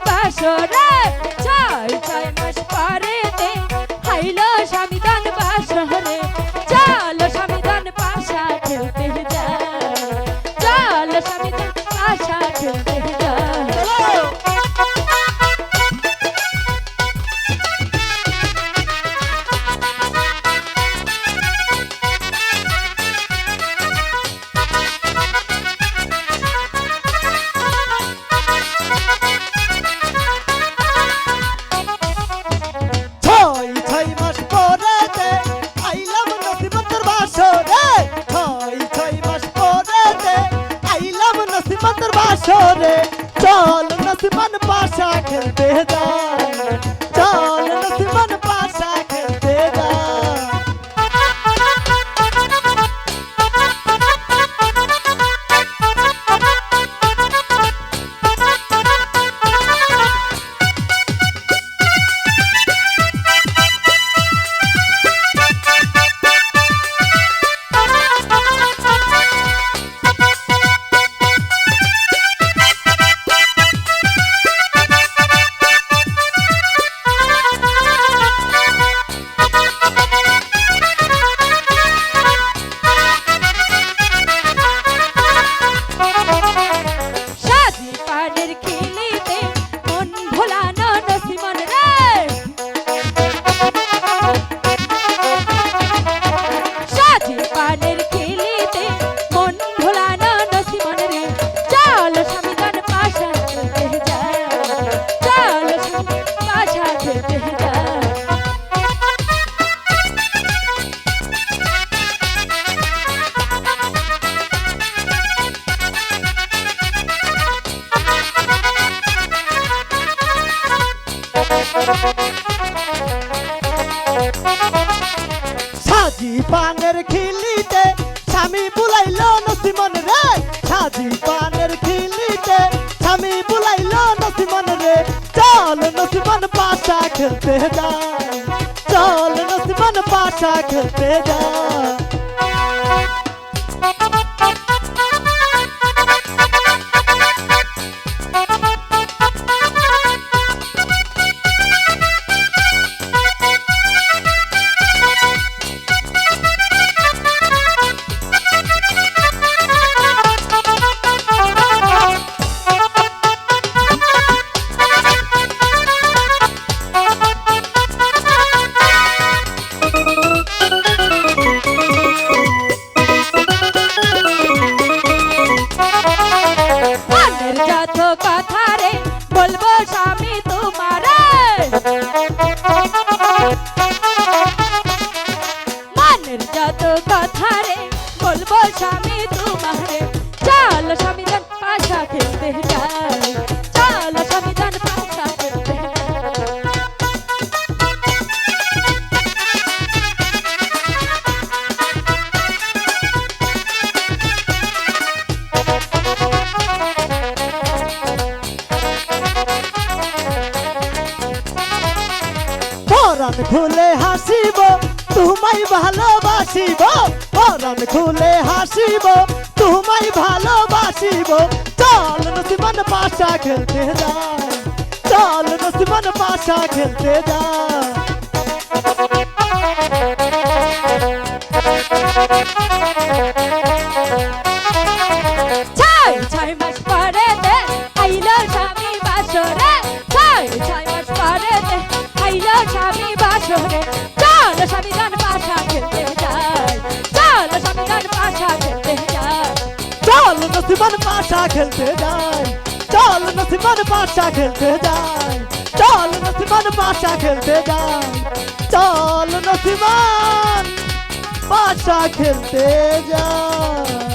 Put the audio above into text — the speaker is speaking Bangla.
বাসরে ছয় ছয় মাস পরেতে হাইলো স্বামীদান বাসরে চলো স্বামীদান পাশা খেলতে যায় চলো স্বামীদান পাশা খেলতে যায় বাসরে চল নসিমান পাশা খেলতে যায় চল নসিমান পাশা খেলতে যায় সাজি পানের খিলিতে স্বামী বুলাইলো নসিমন রে সাজি পানের খিলিতে স্বামী বুলাইলো নসিমন রে চল নসিমন পাশা খেলতে যায় চল নসিমন পাশা খেলতে যায় বলবো স্বামী তোমারে মনের যত কথা রে বলবো স্বামী তোমারে চলো স্বামীদান পাশা খেলতে যাই চলো স্বামীদান পাশা খেলতে পরাণ খুলে হাসিব তোমায় ভালোবাসিব পরাণ খুলে হাসিব তোমায় ভালোবাসিব চল নসিমান পাশা খেলতে যায় চল নসিমান পাশা খেলতে যায় ছয় ছয় মাস পরেতে আইলো স্বামী বাসরে ছয় ছয় মাস পরেতে আইলো স্বামী বাসরে চল স্বামীদান পাশা খেলতে যায় চল স্বামীদান পাশা খেলতে যায় চল নসিমান পাশা খেলতে যায় চল নসিমান পাশা খেলতে যায় চল নসিমান পাশা খেলতে যায় চল নসিমান পাশা খেলতে যায়।